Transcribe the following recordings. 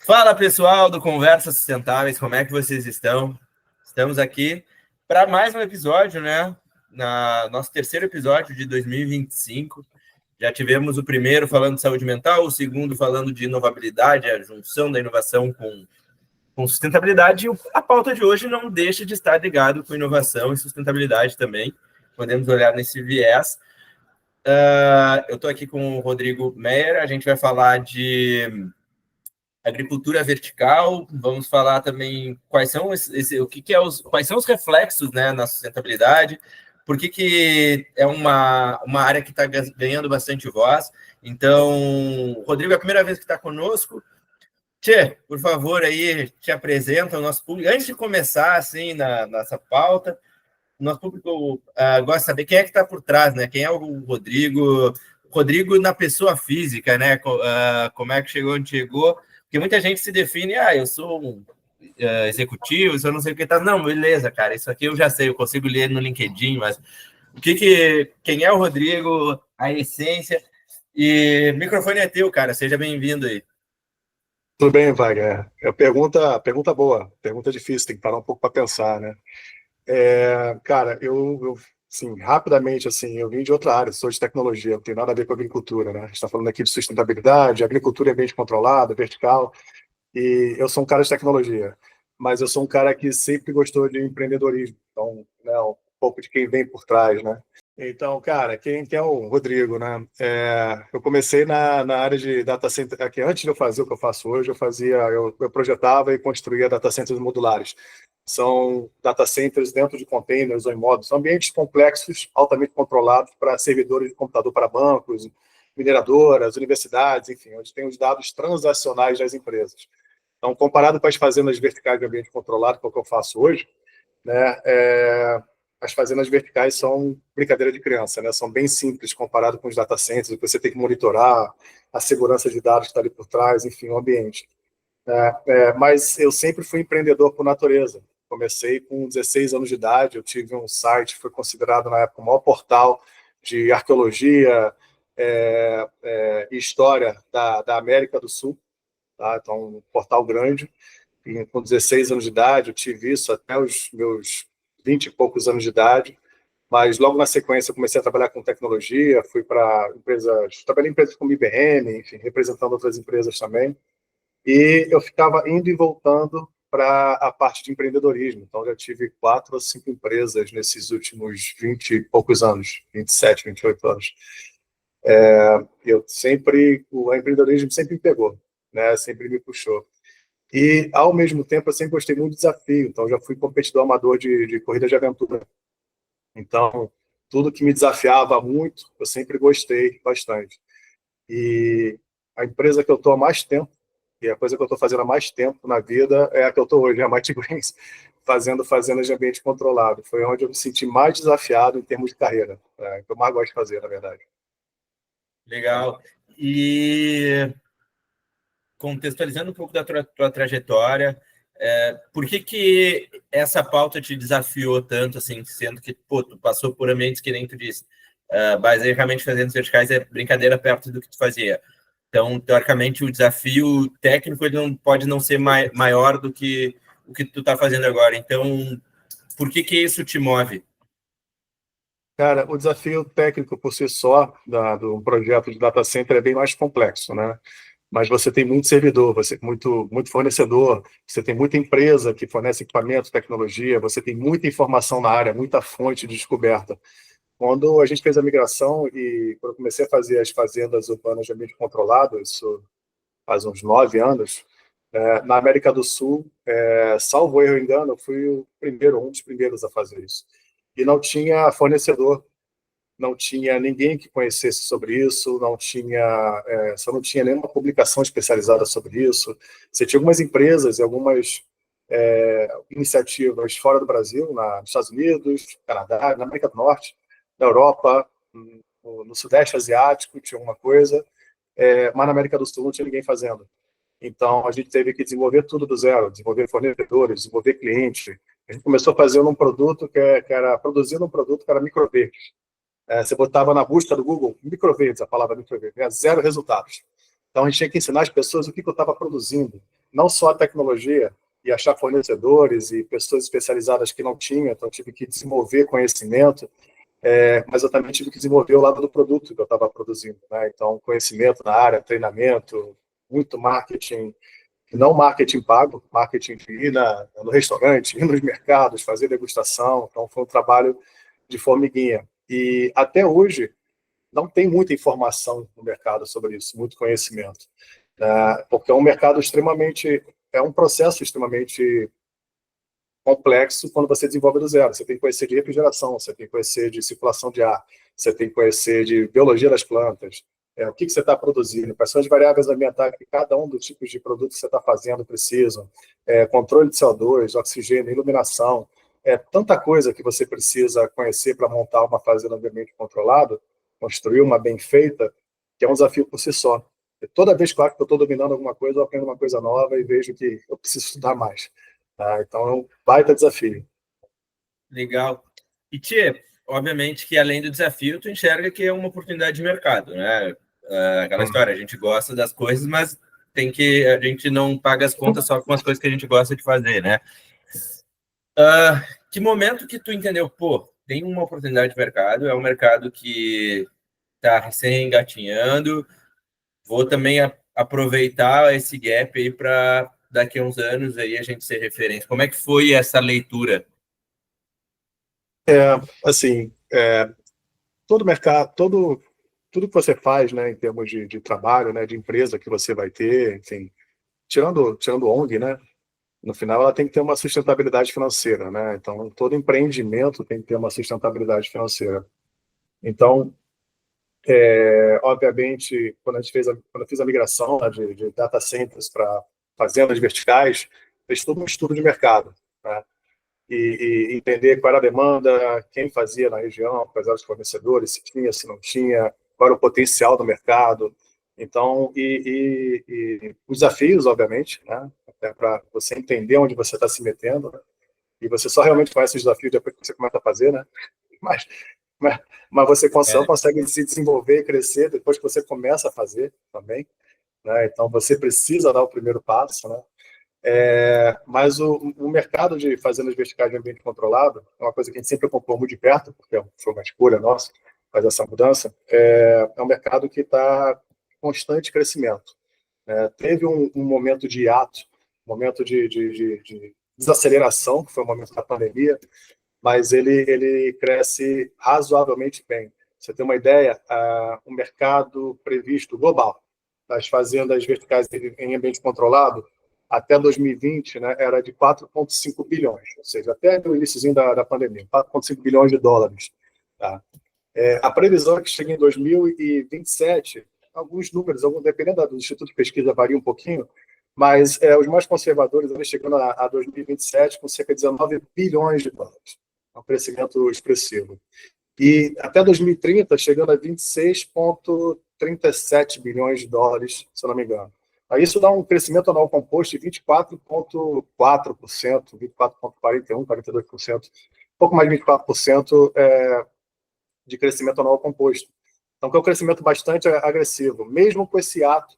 Fala pessoal do Conversas Sustentáveis, como é que vocês estão? Estamos aqui para mais um episódio, né? Nosso terceiro episódio de 2025. Já tivemos o primeiro falando de saúde mental, o segundo falando de inovabilidade, a junção da inovação com sustentabilidade. E a pauta de hoje não deixa de estar ligado com inovação e sustentabilidade também. Podemos olhar nesse viés. Eu estou aqui com o Rodrigo Meyer, a gente vai falar de agricultura vertical, vamos falar também quais são quais são os reflexos, né, na sustentabilidade, por que é uma área que está ganhando bastante voz. Então, Rodrigo, é a primeira vez que está conosco. Tchê, por favor, aí te apresenta o nosso público. Antes de começar, assim, na nossa pauta, o nosso público gosta de saber quem é que está por trás, né? Quem é o Rodrigo? Rodrigo na pessoa física, né? Como é que chegou onde chegou? Porque muita gente se define, eu sou um executivo, eu não sei o que tá. Não, beleza, cara, isso aqui eu já sei, eu consigo ler no LinkedIn, mas quem é o Rodrigo, a essência, e o microfone é teu, cara, seja bem-vindo aí. Tudo bem, Wagner. Pergunta boa, pergunta difícil, tem que parar um pouco para pensar, né? Cara, assim, rapidamente, assim, eu vim de outra área, sou de tecnologia, não tem nada a ver com agricultura, né? A gente está falando aqui de sustentabilidade, agricultura é ambiente controlado, vertical, e eu sou um cara de tecnologia, mas eu sou um cara que sempre gostou de empreendedorismo, então, né, um pouco de quem vem por trás, né? Então, cara, quem é o Rodrigo, né? Eu comecei na área de data center, que antes de eu fazer o que eu faço hoje, eu projetava e construía data centers modulares. São data centers dentro de containers ou em modos, são ambientes complexos, altamente controlados para servidores de computador para bancos, mineradoras, universidades, enfim, onde tem os dados transacionais das empresas. Então, comparado com as fazendas verticais de ambiente controlado, que é o que eu faço hoje, né, as fazendas verticais são brincadeira de criança, né? São bem simples comparado com os data centers, que você tem que monitorar a segurança de dados que está ali por trás, enfim, o ambiente. Mas eu sempre fui empreendedor por natureza. Comecei com 16 anos de idade, eu tive um site que foi considerado na época o maior portal de arqueologia e história da América do Sul, tá? Então, um portal grande. E com 16 anos de idade, eu tive isso até os meus 20 e poucos anos de idade, mas logo na sequência eu comecei a trabalhar com tecnologia, fui para trabalhei em empresas como IBM, enfim, representando outras empresas também, e eu ficava indo e voltando para a parte de empreendedorismo, então já tive 4 ou 5 empresas nesses últimos 20 e poucos anos, 27, 28 anos. O empreendedorismo sempre me pegou, né? Sempre me puxou. E, ao mesmo tempo, eu sempre gostei muito de desafio. Então, já fui competidor amador de corrida de aventura. Então, tudo que me desafiava muito, eu sempre gostei bastante. E a empresa que eu estou há mais tempo, e a coisa que eu estou fazendo há mais tempo na vida, é a que eu estou hoje, a Mighty Greens, fazendo fazendas de ambiente controlado. Foi onde eu me senti mais desafiado em termos de carreira. É o que eu mais gosto de fazer, na verdade. Legal. E contextualizando um pouco da tua trajetória, por que essa pauta te desafiou tanto, assim, sendo que, tu passou por ambientes que nem tu disse, basicamente fazendas verticais é brincadeira perto do que tu fazia. Então, teoricamente, o desafio técnico ele não pode não ser maior do que o que tu está fazendo agora. Então, por que isso te move? Cara, o desafio técnico por si só do projeto de data center é bem mais complexo, né? Mas você tem muito servidor, você tem muito fornecedor, você tem muita empresa que fornece equipamento, tecnologia, você tem muita informação na área, muita fonte de descoberta. Quando a gente fez a migração e quando eu comecei a fazer as fazendas urbanas de ambiente controlado, isso faz uns 9 anos, na América do Sul, salvo erro engano, eu fui um dos primeiros a fazer isso. E não tinha fornecedor, não tinha ninguém que conhecesse sobre isso, só não tinha nenhuma publicação especializada sobre isso. Você tinha algumas empresas e algumas iniciativas fora do Brasil, nos Estados Unidos, Canadá, na América do Norte, na Europa, no Sudeste Asiático tinha alguma coisa, mas na América do Sul não tinha ninguém fazendo. Então, a gente teve que desenvolver tudo do zero, desenvolver fornecedores, desenvolver cliente. A gente começou fazendo um produto produzindo um produto que era microverdes. Você botava na busca do Google, microverdes, a palavra microverdes, zero resultados. Então, a gente tinha que ensinar as pessoas o que eu estava produzindo. não só a tecnologia, e achar fornecedores e pessoas especializadas que não tinham, então tive que desenvolver conhecimento, mas eu também tive que desenvolver o lado do produto que eu estava produzindo, né? Então, conhecimento na área, treinamento, muito marketing, não marketing pago, marketing de ir no restaurante, ir nos mercados, fazer degustação. Então, foi um trabalho de formiguinha. E até hoje, não tem muita informação no mercado sobre isso, muito conhecimento, né? Porque é um mercado extremamente, é um processo extremamente complexo quando você desenvolve do zero. Você tem que conhecer de refrigeração, você tem que conhecer de circulação de ar, você tem que conhecer de biologia das plantas, o que você está produzindo, quais são as variáveis ambientais que cada um dos tipos de produto que você está fazendo precisam, controle de CO2, oxigênio, iluminação, tanta coisa que você precisa conhecer para montar uma fazenda de ambiente controlado, construir uma bem feita, que é um desafio por si só. E toda vez, claro, que eu estou dominando alguma coisa, eu aprendo uma coisa nova e vejo que eu preciso estudar mais. Tá? Então, é um baita desafio. Legal. E, Tchê, obviamente que além do desafio, tu enxerga que é uma oportunidade de mercado, né? Aquela história, a gente gosta das coisas, mas a gente não paga as contas só com as coisas que a gente gosta de fazer, né? Que momento que tu entendeu, pô, tem uma oportunidade de mercado, é um mercado que está recém engatinhando, vou também aproveitar esse gap aí para daqui a uns anos aí a gente ser referência. Como é que foi essa leitura? Assim, todo mercado, tudo que você faz, né, em termos de trabalho, né, de empresa que você vai ter, enfim, tirando ONG, né, no final ela tem que ter uma sustentabilidade financeira, né, então todo empreendimento tem que ter uma sustentabilidade financeira. Então, obviamente, quando eu fiz a migração, né, de data centers para fazendas verticais, fez todo um estudo de mercado, né, e entender qual era a demanda, quem fazia na região, quais eram os fornecedores, se tinha, se não tinha, qual era o potencial do mercado. Então, e os desafios, obviamente, né? Até para você entender onde você está se metendo, né? E você só realmente faz esses desafios depois que você começa a fazer, né? Mas, mas, mas você consegue se desenvolver e crescer depois que você começa a fazer também, né? Então, você precisa dar o primeiro passo, né? Mas o mercado de fazendas verticais de ambiente controlado é uma coisa que a gente sempre acompanhou muito de perto, porque foi uma escolha nossa fazer essa mudança. É um mercado que está em constante crescimento. Teve um momento de hiato, um momento de desaceleração, que foi o momento da pandemia, mas ele cresce razoavelmente bem. Você tem uma ideia, o mercado previsto global das fazendas verticais em ambiente controlado até 2020, né, era de 4,5 bilhões, ou seja, até o iníciozinho da pandemia, 4,5 bilhões de dólares. Tá? A previsão é que chegue em 2027, alguns números, dependendo do Instituto de Pesquisa, varia um pouquinho, mas os mais conservadores, eles chegando a 2027 com cerca de 19 bilhões de dólares. É um crescimento expressivo. E até 2030, chegando a 26,37 bilhões de dólares, se eu não me engano. Aí isso dá um crescimento anual composto de 24,4%, 24,41%, 42%, um pouco mais de 24% de crescimento anual composto. Então, que é um crescimento bastante agressivo, mesmo com esse ato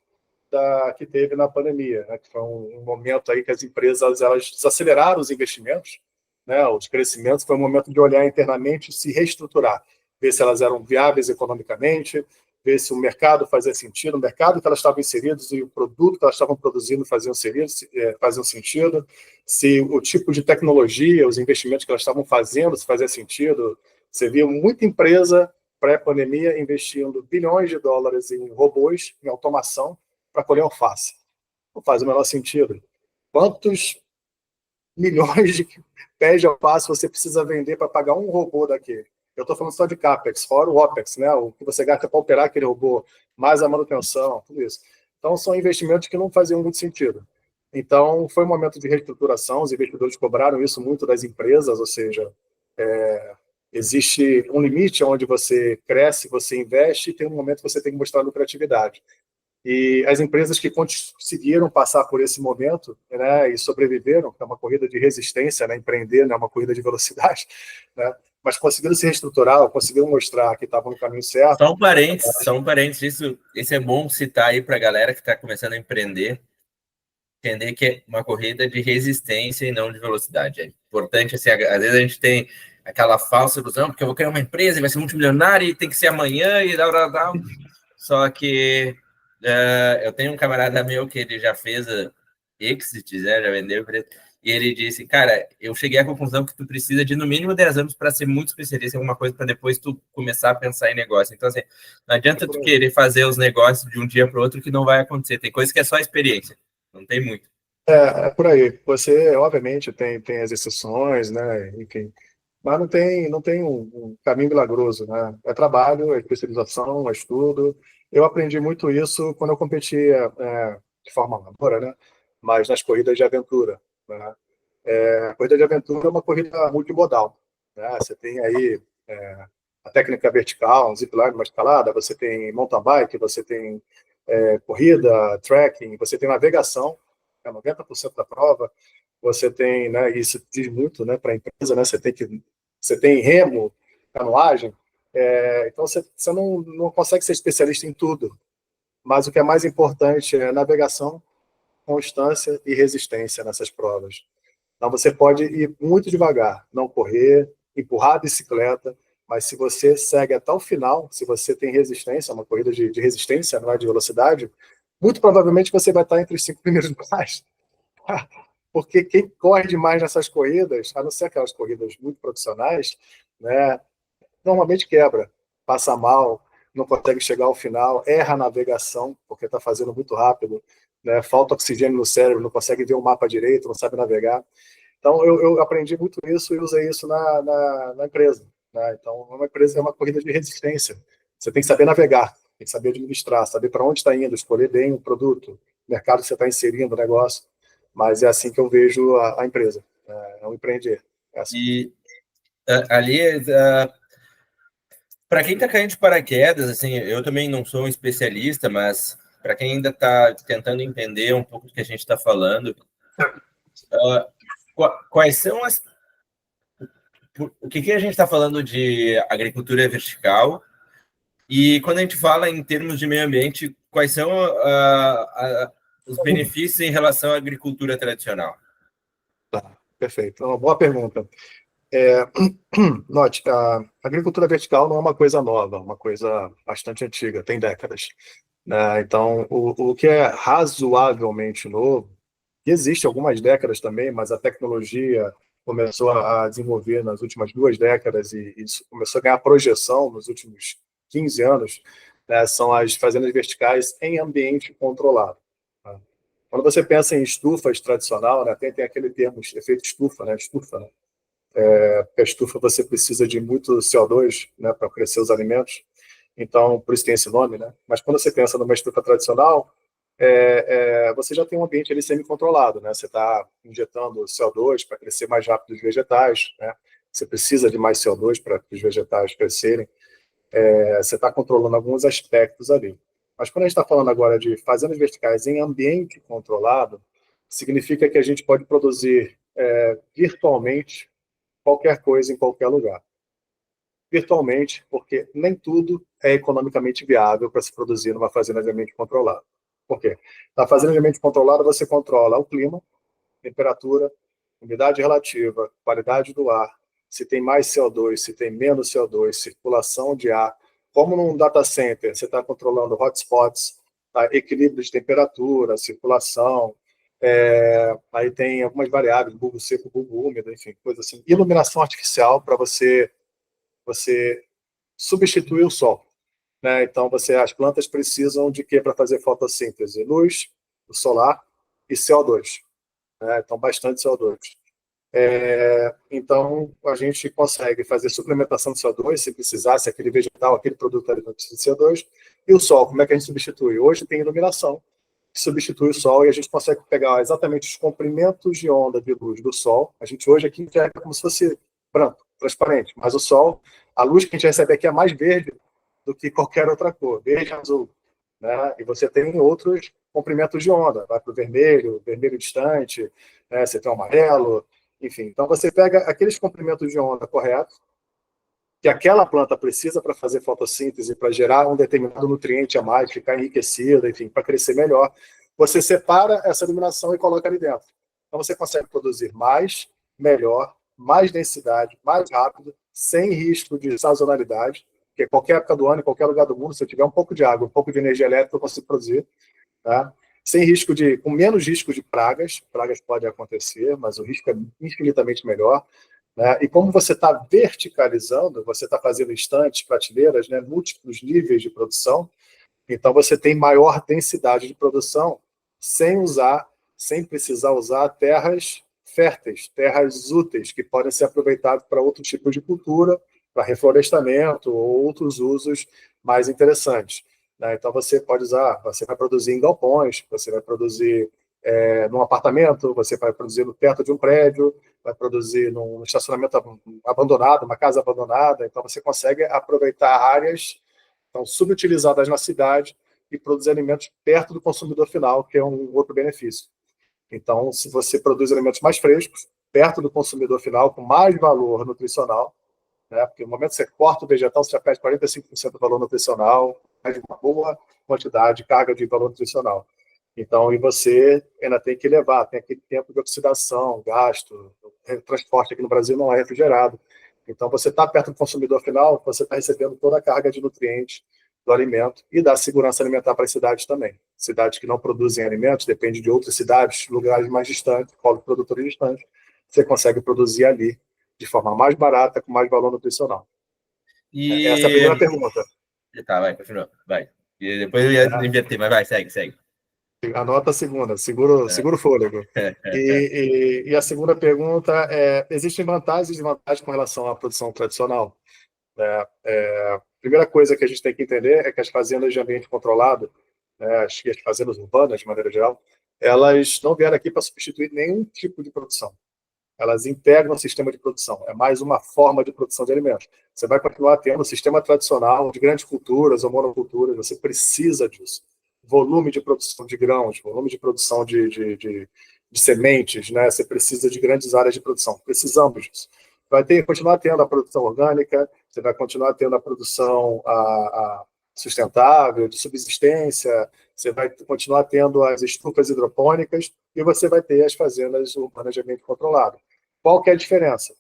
que teve na pandemia, né, que foi um momento aí que as empresas elas desaceleraram os investimentos, né, os crescimentos, foi um momento de olhar internamente e se reestruturar, ver se elas eram viáveis economicamente, ver se o mercado fazia sentido, o mercado que elas estavam inseridas e o produto que elas estavam produzindo faziam sentido, se o tipo de tecnologia, os investimentos que elas estavam fazendo, se fazia sentido. Você via muita empresa pré-pandemia investindo bilhões de dólares em robôs, em automação, para colher alface. Não faz o menor sentido. Quantos milhões de pés de alface você precisa vender para pagar um robô daquele? Eu estou falando só de CAPEX, fora o OPEX, né? O que você gasta para operar aquele robô, mais a manutenção, tudo isso. Então, são investimentos que não faziam muito sentido. Então, foi um momento de reestruturação, os investidores cobraram isso muito das empresas, ou seja, existe um limite onde você cresce, você investe, e tem um momento que você tem que mostrar lucratividade. E as empresas que conseguiram passar por esse momento, né, e sobreviveram, que é uma corrida de resistência, né, empreender não é uma corrida de velocidade, né, mas conseguiram se reestruturar, conseguiram mostrar que estavam no caminho certo. Só um parênteses, isso é bom citar aí para a galera que está começando a empreender. entender que é uma corrida de resistência e não de velocidade. É importante, assim, às vezes a gente tem aquela falsa ilusão, porque eu vou criar uma empresa e vai ser multimilionário e tem que ser amanhã e tal. Só que eu tenho um camarada meu que ele já fez exit, né, já vendeu, e ele disse, cara, eu cheguei à conclusão que tu precisa de no mínimo 10 anos para ser muito especialista em alguma coisa, para depois tu começar a pensar em negócio. Então, assim, não adianta tu querer fazer os negócios de um dia para o outro que não vai acontecer. Tem coisa que é só experiência, não tem muito. É por aí. Você, obviamente, tem as exceções, né? Enfim, mas não tem um caminho milagroso, né? É trabalho, é especialização, é estudo. Eu aprendi muito isso quando eu competia de forma amadora, né? Mas nas corridas de aventura, né? A corrida de aventura é uma corrida multimodal, né? Você tem aí a técnica vertical, um zipline, uma escalada, você tem mountain bike, você tem corrida, trekking, você tem navegação, 90% da prova, você tem, né, isso diz muito, né, para a empresa, né, você tem remo, canoagem, então você não consegue ser especialista em tudo, mas o que é mais importante é navegação, constância e resistência nessas provas. Então você pode ir muito devagar, não correr, empurrar a bicicleta, mas se você segue até o final, se você tem resistência, uma corrida de resistência, não é de velocidade, muito provavelmente você vai estar entre os 5 primeiros lugares. Porque quem corre demais nessas corridas, a não ser aquelas corridas muito profissionais, né, normalmente quebra, passa mal, não consegue chegar ao final, erra a navegação, porque está fazendo muito rápido, né, falta oxigênio no cérebro, não consegue ver o mapa direito, não sabe navegar. Então, eu aprendi muito isso e usei isso na empresa. Né? Então, uma empresa é uma corrida de resistência. Você tem que saber navegar, tem que saber administrar, saber para onde está indo, escolher bem o produto, o mercado que você está inserindo, o negócio. Mas é assim que eu vejo a empresa, é um empreender. É assim. E ali, para quem está caindo de paraquedas, assim, eu também não sou um especialista, mas para quem ainda está tentando entender um pouco do que a gente está falando, quais são o que a gente está falando de agricultura vertical? E quando a gente fala em termos de meio ambiente, quais são os benefícios em relação à agricultura tradicional? Tá, perfeito. Uma boa pergunta. Note, a agricultura vertical não é uma coisa nova, uma coisa bastante antiga, tem décadas. Né? Então, o que é razoavelmente novo, e existe algumas décadas também, mas a tecnologia começou a desenvolver nas últimas 2 décadas e isso começou a ganhar projeção nos últimos 15 anos, né? São as fazendas verticais em ambiente controlado. Tá? Quando você pensa em estufas tradicional, né, tem aquele termo, efeito estufa, né? Estufa, né? Porque a estufa você precisa de muito CO2, né, para crescer os alimentos, então por isso tem esse nome, né? Mas quando você pensa numa estufa tradicional, você já tem um ambiente ali semi-controlado, né? Você está injetando CO2 para crescer mais rápido os vegetais, né? Você precisa de mais CO2 para que os vegetais crescerem. Você está controlando alguns aspectos ali. Mas quando a gente está falando agora de fazendas verticais em ambiente controlado, significa que a gente pode produzir virtualmente qualquer coisa em qualquer lugar. Virtualmente, porque nem tudo é economicamente viável para se produzir numa fazenda de ambiente controlado. Por quê? Na fazenda de ambiente controlado, você controla o clima, temperatura, umidade relativa, qualidade do ar, se tem mais CO2, se tem menos CO2, circulação de ar. Como num data center, você está controlando hotspots, tá? Equilíbrio de temperatura, circulação, aí tem algumas variáveis, bulbo seco, bulbo úmido, enfim, coisa assim. Iluminação artificial para você substituir o sol. Né? Então, as plantas precisam de quê para fazer fotossíntese? Luz, o solar e CO2. Né? Então, bastante CO2. Então, a gente consegue fazer suplementação de CO2, se precisar, se aquele vegetal, aquele produto ali não precisa de CO2. E o sol, como é que a gente substitui? Hoje tem iluminação, que substitui o sol, e a gente consegue pegar exatamente os comprimentos de onda de luz do sol. A gente hoje aqui enxerga como se fosse branco, transparente, mas o sol, a luz que a gente recebe aqui é mais verde do que qualquer outra cor, verde e azul. Né? E você tem outros comprimentos de onda, vai para o vermelho, vermelho distante, né? Você tem o amarelo, enfim. Então você pega aqueles comprimentos de onda corretos, que aquela planta precisa para fazer fotossíntese, para gerar um determinado nutriente a mais, ficar enriquecida, enfim, para crescer melhor. você separa essa iluminação e coloca ali dentro. Então você consegue produzir mais, melhor, mais densidade, mais rápido, sem risco de sazonalidade, porque qualquer época do ano, em qualquer lugar do mundo, se eu tiver um pouco de água, um pouco de energia elétrica, eu consigo produzir, tá? Sem risco com menos risco de pragas podem acontecer, mas o risco é infinitamente menor, né? E como você está verticalizando, você está fazendo estantes, prateleiras, né, múltiplos níveis de produção, então você tem maior densidade de produção sem precisar usar terras férteis, terras úteis, que podem ser aproveitadas para outro tipo de cultura, para reflorestamento ou outros usos mais interessantes, né? Então você pode usar, você vai produzir em galpões, você vai produzir num apartamento, você vai produzir no teto de um prédio, vai produzir num estacionamento abandonado, uma casa abandonada, então você consegue aproveitar áreas então, subutilizadas na cidade e produzir alimentos perto do consumidor final, que é um outro benefício. Então, se você produz alimentos mais frescos, perto do consumidor final, com mais valor nutricional, né? Porque no momento que você corta o vegetal, você já perde 45% do valor nutricional, mais uma boa quantidade, carga de valor nutricional. Então, e você ainda tem que levar, tem aquele tempo de oxidação, gasto, o transporte aqui no Brasil não é refrigerado. Então, você está perto do consumidor final, você está recebendo toda a carga de nutrientes do alimento e da segurança alimentar para as cidades também. Cidades que não produzem alimentos, depende de outras cidades, lugares mais distantes, polos produtores distantes, você consegue produzir ali de forma mais barata, com mais valor nutricional. Essa é a E primeira pergunta. tá, vai, continua, vai. E depois eu ia inverter, mas vai, segue. Anota a segunda, segura o fôlego. E a segunda pergunta é: existem vantagens e desvantagens com relação à produção tradicional? Primeira coisa que a gente tem que entender é que as fazendas de ambiente controlado, né, as fazendas urbanas, de maneira geral, elas não vieram aqui para substituir nenhum tipo de produção. Elas integram o sistema de produção. É mais uma forma de produção de alimentos. Você vai continuar tendo o sistema tradicional de grandes culturas ou monoculturas, você precisa disso. Volume de produção de grãos, volume de produção de sementes, né? Você precisa de grandes áreas de produção. Precisamos disso. Continuar tendo a produção orgânica, você vai continuar tendo a produção sustentável, de subsistência, você vai continuar tendo as estufas hidropônicas e você vai ter as fazendas urbanas de ambiente controlado. Qual que é a diferença?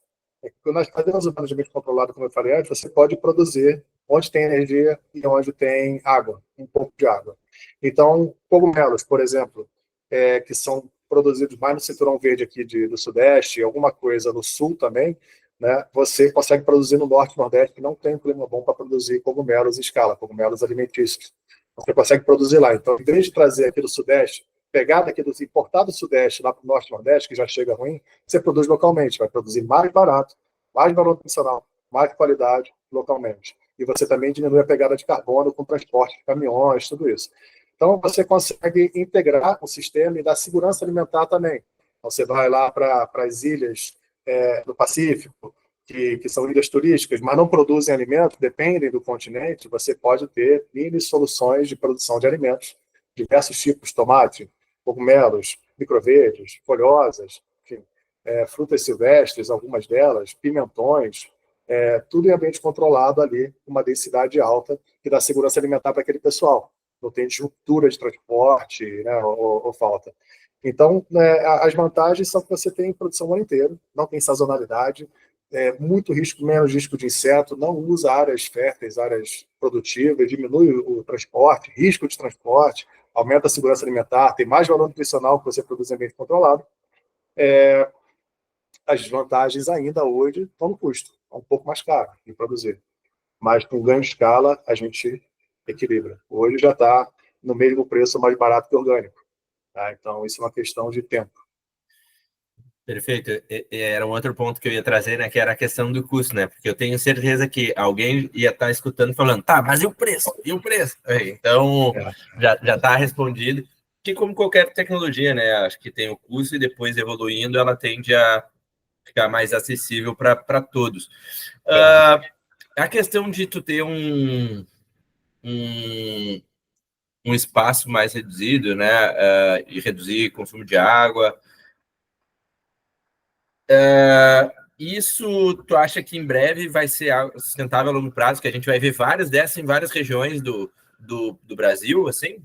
É que nas fazendas urbanas de ambiente controlado, como eu falei antes, você pode produzir onde tem energia e onde tem água, um pouco de água. Então, cogumelos, por exemplo, que são produzidos mais no cinturão verde aqui do Sudeste, alguma coisa no Sul também, né, você consegue produzir no Norte e Nordeste, que não tem um clima bom para produzir cogumelos em escala, cogumelos alimentícios. Você consegue produzir lá. Então, em vez de trazer aqui do Sudeste, pegar daqui importar do Sudeste lá para o Norte e Nordeste, que já chega ruim, você produz localmente, vai produzir mais barato, mais valor nutricional, mais qualidade localmente. E você também diminui a pegada de carbono com transporte de caminhões, tudo isso. Então, você consegue integrar o sistema e dar segurança alimentar também. Então, você vai lá para as ilhas do Pacífico, que são ilhas turísticas, mas não produzem alimentos, dependem do continente, você pode ter mini soluções de produção de alimentos, diversos tipos, tomate, cogumelos, microverdes, folhosas, enfim, frutas silvestres, algumas delas, pimentões, tudo em ambiente controlado ali, uma densidade alta, que dá segurança alimentar para aquele pessoal. Não tem disruptura de transporte, né, ou falta. Então, as vantagens são que você tem produção o ano inteiro, não tem sazonalidade, muito risco, menos risco de inseto, não usa áreas férteis, áreas produtivas, diminui o transporte, risco de transporte, aumenta a segurança alimentar, tem mais valor nutricional que você produz em ambiente controlado. As vantagens ainda hoje estão no custo, é um pouco mais caro de produzir, mas com ganho de escala a gente equilibra. Hoje já está no mesmo preço, mais barato que orgânico. Tá? Então, isso é uma questão de tempo. Perfeito. Era um outro ponto que eu ia trazer, né, que era a questão do custo, né? Porque eu tenho certeza que alguém ia estar escutando falando, tá, mas e o preço? E o preço? Então, já está respondido. Que como qualquer tecnologia, né? Acho que tem o custo e depois evoluindo, ela tende a ficar mais acessível para todos. A questão de tu ter um espaço mais reduzido, né? E reduzir consumo de água. Isso, tu acha que em breve vai ser sustentável a longo prazo, que a gente vai ver várias dessas em várias regiões do Brasil, assim?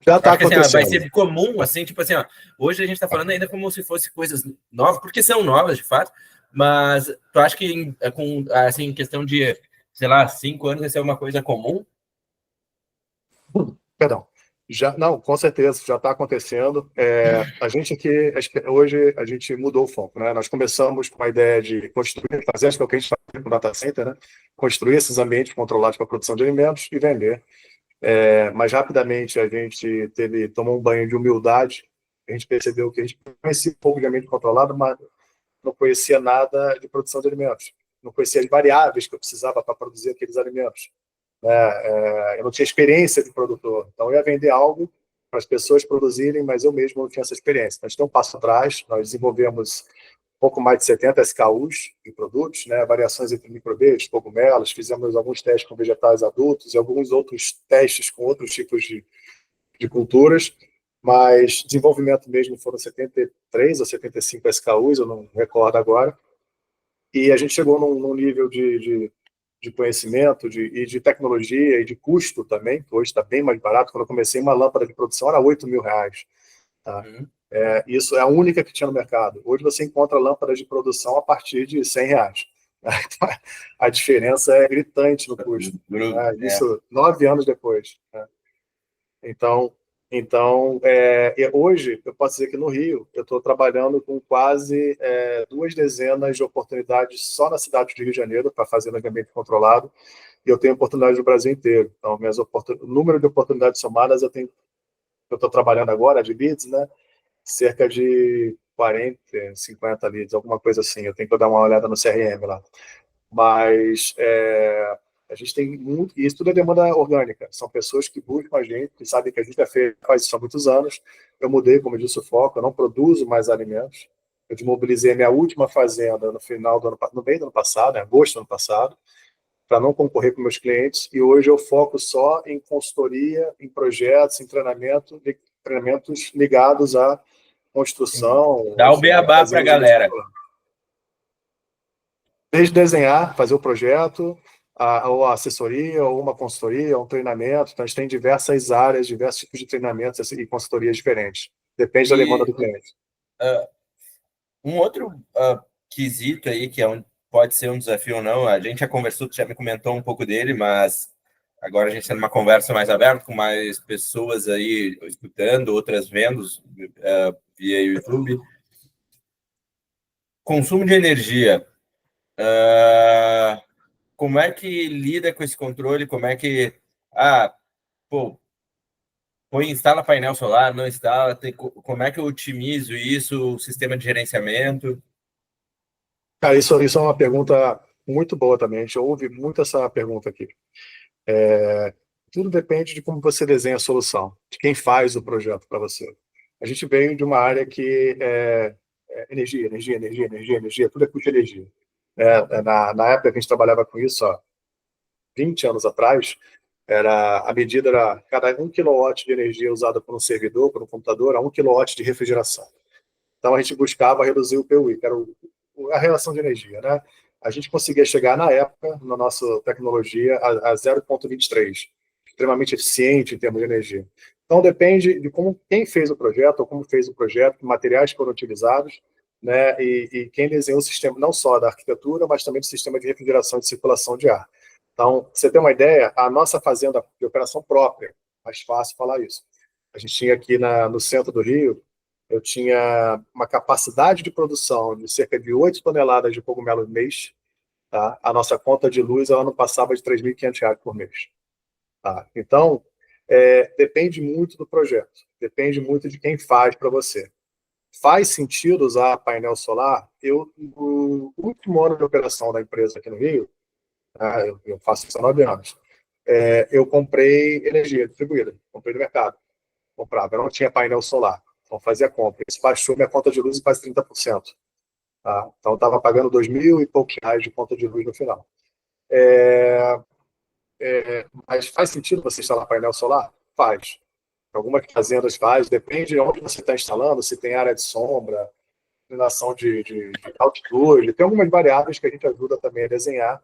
Já está Acho que assim, vai acontecendo. ser comum, assim, tipo assim, ó, hoje a gente está falando ainda como se fosse coisas novas, porque são novas, de fato, mas tu acha que com, assim, em questão de, sei lá, 5 anos vai ser uma coisa comum? Perdão. Já, não, com certeza, já está acontecendo. A gente aqui, hoje, a gente mudou o foco, né? Nós começamos com a ideia de construir, fazer acho que é o que a gente faz com o data center, né? Construir esses ambientes controlados para a produção de alimentos e vender. Mas rapidamente a gente tomou um banho de humildade. A gente percebeu que a gente conhecia um pouco de ambiente controlado, mas não conhecia nada de produção de alimentos. Não conhecia as variáveis que eu precisava para produzir aqueles alimentos. Eu não tinha experiência de produtor, então eu ia vender algo para as pessoas produzirem, mas eu mesmo não tinha essa experiência. Então, a gente tem um passo atrás, nós desenvolvemos um pouco mais de 70 SKUs de produtos, né, variações entre microbios, cogumelos, fizemos alguns testes com vegetais adultos e alguns outros testes com outros tipos de culturas, mas desenvolvimento mesmo foram 73 ou 75 SKUs, eu não recordo agora, e a gente chegou num nível de conhecimento e de tecnologia e de custo também, que hoje está bem mais barato. Quando eu comecei, uma lâmpada de produção era R$ 8.000. Tá? Isso é a única que tinha no mercado. Hoje você encontra lâmpadas de produção a partir de R$ 100. A diferença é gritante no custo. Isso 9 anos depois. Né? Então, hoje, eu posso dizer que no Rio, eu estou trabalhando com quase 2 dezenas de oportunidades só na cidade do Rio de Janeiro para fazer ambiente controlado, e eu tenho oportunidades no Brasil inteiro. Então, o número de oportunidades somadas, eu estou trabalhando agora, de leads, né? Cerca de 40, 50 leads, alguma coisa assim. Eu tenho que dar uma olhada no CRM lá. Mas a gente tem muito, e isso tudo é demanda orgânica. São pessoas que buscam a gente, que sabem que a gente faz isso há muitos anos. Eu mudei, como eu disse, o foco, eu não produzo mais alimentos. Eu desmobilizei a minha última fazenda no meio do ano passado, em agosto do ano passado, para não concorrer com meus clientes, e hoje eu foco só em consultoria, em projetos, em treinamentos ligados à construção, Dá o enfim, a beabá fazer para a os ambientes galera. controlados. Desde desenhar, fazer o projeto, ou a assessoria, ou uma consultoria, ou um treinamento. Então, a gente tem diversas áreas, diversos tipos de treinamentos e consultorias diferentes. Depende da demanda E do cliente. um outro quesito aí, que pode ser um desafio ou não, a gente já conversou, tu já me comentou um pouco dele, mas agora a gente está numa conversa mais aberta, com mais pessoas aí escutando, outras vendo via YouTube. Consumo de energia. Como é que lida com esse controle? Como é que... pô, instala painel solar, não instala? Como é que eu otimizo isso, o sistema de gerenciamento? Cara, isso é uma pergunta muito boa também. A gente ouve muito essa pergunta aqui. Tudo depende de como você desenha a solução, de quem faz o projeto para você. A gente veio de uma área que energia, energia, energia, energia, energia, tudo é custo de energia. Na época que a gente trabalhava com isso, 20 anos atrás, a medida era cada 1 kW de energia usada por um servidor, por um computador, a 1 kW de refrigeração. Então a gente buscava reduzir o PUI, que era a relação de energia, né? A gente conseguia chegar na época, na nossa tecnologia, a 0,23, extremamente eficiente em termos de energia. Então depende de quem fez o projeto, ou como fez o projeto, que materiais foram utilizados, né? E quem desenhou o sistema, não só da arquitetura, mas também do sistema de refrigeração e de circulação de ar. Então, pra você ter uma ideia, a nossa fazenda de operação própria, mais fácil falar isso. A gente tinha aqui no centro do Rio, eu tinha uma capacidade de produção de cerca de 8 toneladas de cogumelo por mês. Tá? A nossa conta de luz ela não passava de R$ 3.500 por mês. Tá? Então, depende muito do projeto, depende muito de quem faz para você. Faz sentido usar painel solar? No último ano de operação da empresa aqui no Rio, tá? Eu faço isso há 9 anos, eu comprei energia distribuída, comprei no mercado. Comprava, eu não tinha painel solar. Então fazia compra. Isso baixou minha conta de luz em quase 30%. Tá? Então eu estava pagando 2.000 e poucos reais de conta de luz no final. Mas faz sentido você instalar painel solar? Faz. Algumas fazendas faz, depende de onde você está instalando, se tem área de sombra, inclinação de altitude. Tem algumas variáveis que a gente ajuda também a desenhar,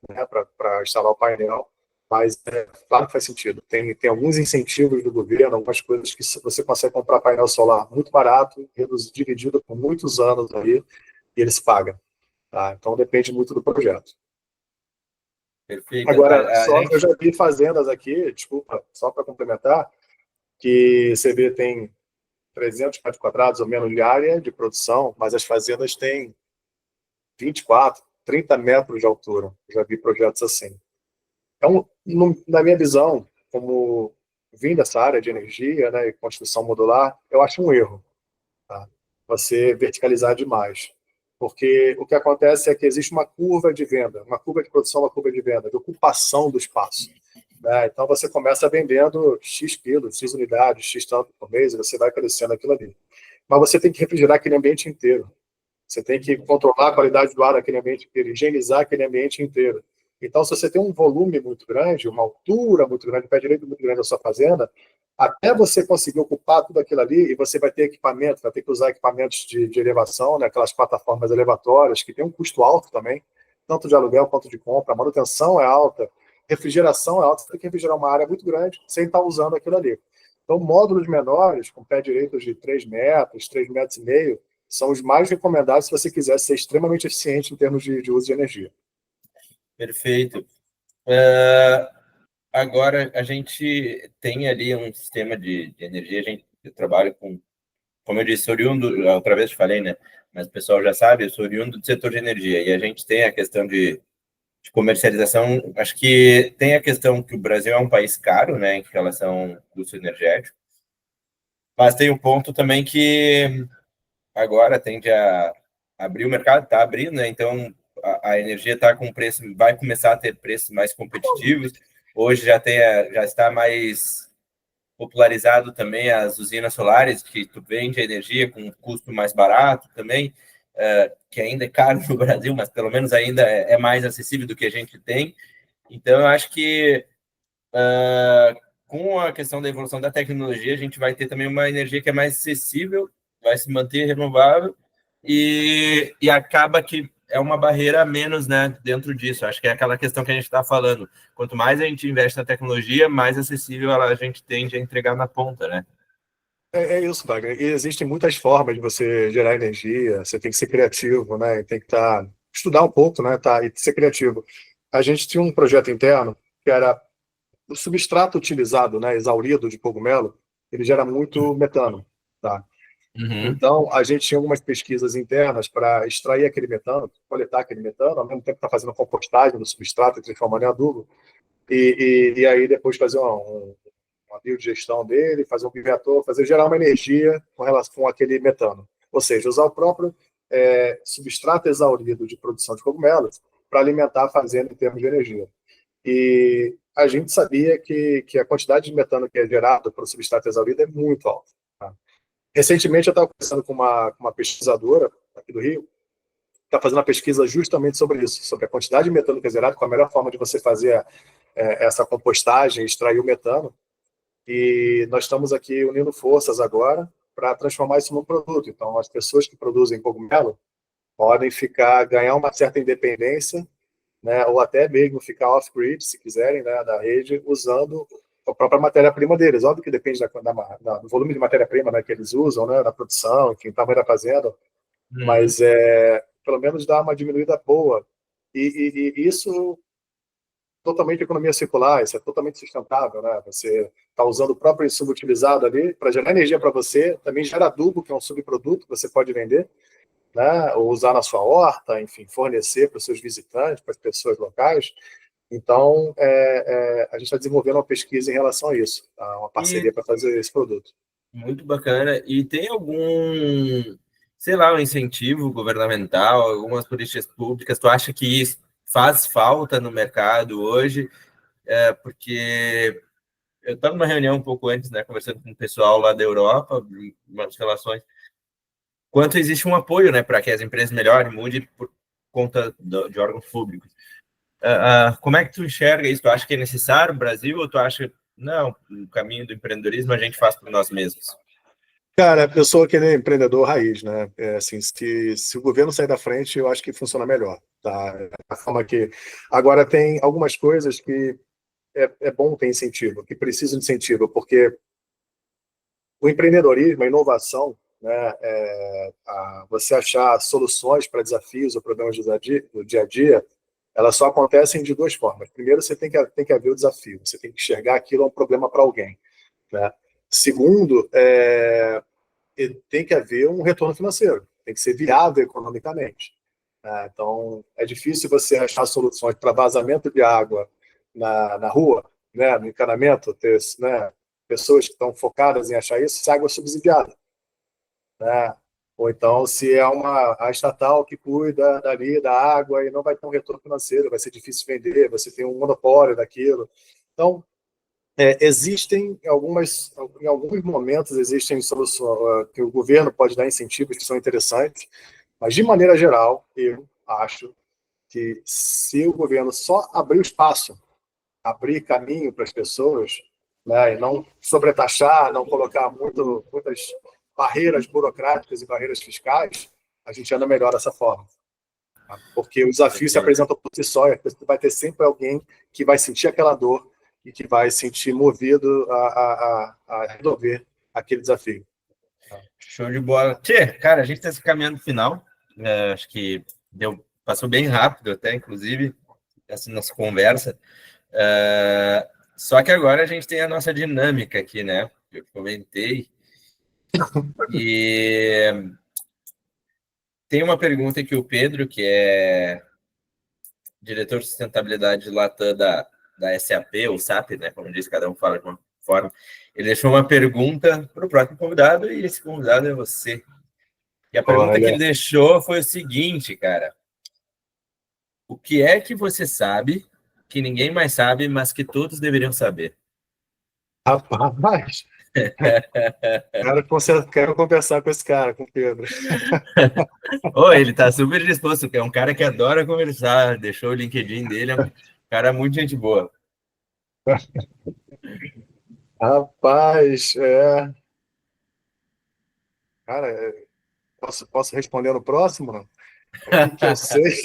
né, para instalar o painel. Mas claro que faz sentido. Tem alguns incentivos do governo, algumas coisas que você consegue comprar painel solar muito barato, dividido por muitos anos aí, e eles pagam. Tá? Então depende muito do projeto. Perfeito. Agora, A eu gente. já vi fazendas aqui, desculpa, só para complementar, que você vê tem 300 metros quadrados ou menos de área de produção, mas as fazendas têm 24, 30 metros de altura. Já vi projetos assim. Então, na minha visão, como vim dessa área de energia, né, e construção modular, eu acho um erro, tá? Você verticalizar demais. Porque o que acontece é que existe uma curva de venda, uma curva de produção, uma curva de venda, de ocupação do espaço. Né? Então, você começa vendendo X quilos, X unidades, X tanto por mês, e você vai crescendo aquilo ali. Mas você tem que refrigerar aquele ambiente inteiro. Você tem que controlar a qualidade do ar daquele ambiente inteiro, higienizar aquele ambiente inteiro. Então, se você tem um volume muito grande, uma altura muito grande, um pé direito muito grande da sua fazenda, até você conseguir ocupar tudo aquilo ali, e você vai ter equipamento, vai ter que usar equipamentos de elevação, né, aquelas plataformas elevatórias, que tem um custo alto também, tanto de aluguel quanto de compra, a manutenção é alta, refrigeração é alta, você tem que refrigerar uma área muito grande sem estar usando aquilo ali. Então, módulos menores, com pé direito de 3 metros, 3 metros e meio, são os mais recomendados se você quiser ser extremamente eficiente em termos de uso de energia. Perfeito. Agora, a gente tem ali um sistema de energia, eu trabalho com, como eu disse, oriundo, outra vez te falei, né? Mas o pessoal já sabe, eu sou oriundo do setor de energia, e a gente tem a questão de comercialização, acho que tem a questão que o Brasil é um país caro, né, em relação ao custo energético, mas tem um ponto também que agora tende a abrir o mercado, está abrindo, né? Então a energia está com preço, vai começar a ter preços mais competitivos. Hoje já está mais popularizado também as usinas solares, que tu vende a energia com um custo mais barato também, que ainda é caro no Brasil, mas pelo menos ainda é mais acessível do que a gente tem. Então eu acho que com a questão da evolução da tecnologia, a gente vai ter também uma energia que é mais acessível, vai se manter renovável e acaba que é uma barreira a menos, né, dentro disso. Acho que é aquela questão que a gente está falando. Quanto mais a gente investe na tecnologia, mais acessível a gente tende a entregar na ponta, né? É isso, Wagner. E existem muitas formas de você gerar energia, você tem que ser criativo, né? Tem que estudar um pouco, né? E ser criativo. A gente tinha um projeto interno que era o substrato utilizado, né, exaurido de cogumelo, ele gera muito metano, tá? Uhum. Então, a gente tinha algumas pesquisas internas para extrair aquele metano, coletar aquele metano, ao mesmo tempo que está fazendo compostagem do substrato e transformando em adubo, e aí depois fazer uma biodigestão dele, fazer um bioreator, gerar uma energia com relação com aquele metano. Ou seja, usar o próprio substrato exaurido de produção de cogumelos para alimentar a fazenda em termos de energia. E a gente sabia que a quantidade de metano que é gerada pelo substrato exaurido é muito alta. Tá? Recentemente, eu estava conversando com uma pesquisadora aqui do Rio, que está fazendo uma pesquisa justamente sobre isso, sobre a quantidade de metano que é gerado, qual a melhor forma de você fazer essa compostagem, extrair o metano. E nós estamos aqui unindo forças agora para transformar isso num produto. Então, as pessoas que produzem cogumelo podem ganhar uma certa independência, né, ou até mesmo ficar off-grid, se quiserem, né, da rede, usando a própria matéria-prima deles. Óbvio que depende do volume de matéria-prima, né, que eles usam, né, na produção, enfim, tamanho da fazenda, Uhum. mas pelo menos dá uma diminuída boa. E isso totalmente economia circular, isso é totalmente sustentável, né? Você está usando o próprio insumo utilizado ali para gerar energia para você, também gera adubo, que é um subproduto que você pode vender, né? Ou usar na sua horta, enfim, fornecer para os seus visitantes, para as pessoas locais. Então, a gente está desenvolvendo uma pesquisa em relação a isso, tá? Uma E parceria para fazer esse produto. muito bacana. E tem algum, sei lá, um incentivo governamental, algumas políticas públicas? Tu acha que isso faz falta no mercado hoje? Porque eu estava numa reunião um pouco antes, né, conversando com o pessoal lá da Europa, umas relações, quanto existe um apoio, né, para que as empresas melhorem, mudem por conta de órgãos públicos. Como é que tu enxerga isso? Tu acha que é necessário no Brasil ou tu acha, não, o caminho do empreendedorismo a gente faz por nós mesmos? Cara, eu sou aquele empreendedor raiz, né? Assim, se o governo sair da frente, eu acho que funciona melhor, tá? A forma que... Agora, tem algumas coisas que é bom ter incentivo, que precisa de incentivo, porque o empreendedorismo, a inovação, né, você achar soluções para desafios ou problemas do dia a dia, elas só acontecem de duas formas. Primeiro, você tem que haver o desafio, você tem que enxergar aquilo é um problema para alguém, né? Segundo, tem que haver um retorno financeiro, tem que ser viável economicamente, né? Então, é difícil você achar soluções para vazamento de água na rua, né, no encanamento, ter, né, pessoas que estão focadas em achar isso, se a água é subsidiada, né? Ou então, se é a estatal que cuida dali da água e não vai ter um retorno financeiro, vai ser difícil vender, você tem um monopólio daquilo. Então, em alguns momentos, existem soluções que o governo pode dar incentivos que são interessantes, mas, de maneira geral, eu acho que se o governo só abrir o espaço, abrir caminho para as pessoas, né, e não sobretaxar, não colocar muitas barreiras burocráticas e barreiras fiscais, a gente anda melhor dessa forma. Tá? Porque o desafio se apresenta por si só, vai ter sempre alguém que vai sentir aquela dor e que vai se sentir movido a resolver aquele desafio. Show de bola. Tchê, cara, a gente está se caminhando no final. Acho que passou bem rápido até, inclusive, essa nossa conversa. Só que agora a gente tem a nossa dinâmica aqui, né? Eu comentei. E tem uma pergunta que o Pedro, que é diretor de sustentabilidade de Latam da SAP, ou SAP, né? Como diz, cada um fala de uma forma. Ele deixou uma pergunta para o próximo convidado, e esse convidado é você. E a pergunta que ele deixou foi o seguinte, cara. O que é que você sabe que ninguém mais sabe, mas que todos deveriam saber? Rapaz, quero conversar com esse cara, com o Pedro. Ele tá super disposto, é um cara que adora conversar, deixou o LinkedIn dele, é um cara muito gente boa. Rapaz, cara, posso responder no próximo? Não? O que eu sei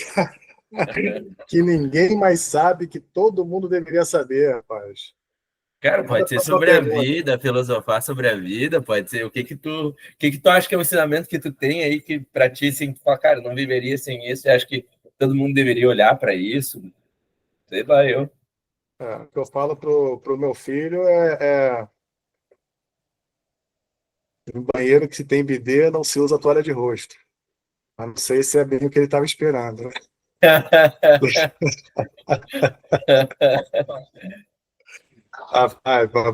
que ninguém mais sabe, que todo mundo deveria saber, rapaz. Cara, Manda pode a ser próxima sobre a pergunta. vida, filosofar sobre a vida, pode ser o que que tu acha que é um ensinamento que tu tem aí que pra ti, assim, tu fala, cara, não viveria sem isso, e acho que todo mundo deveria olhar para isso, sei lá, eu. O que eu falo pro meu filho no banheiro que se tem bidê, não se usa toalha de rosto. Mas não sei se é bem o que ele estava esperando, né?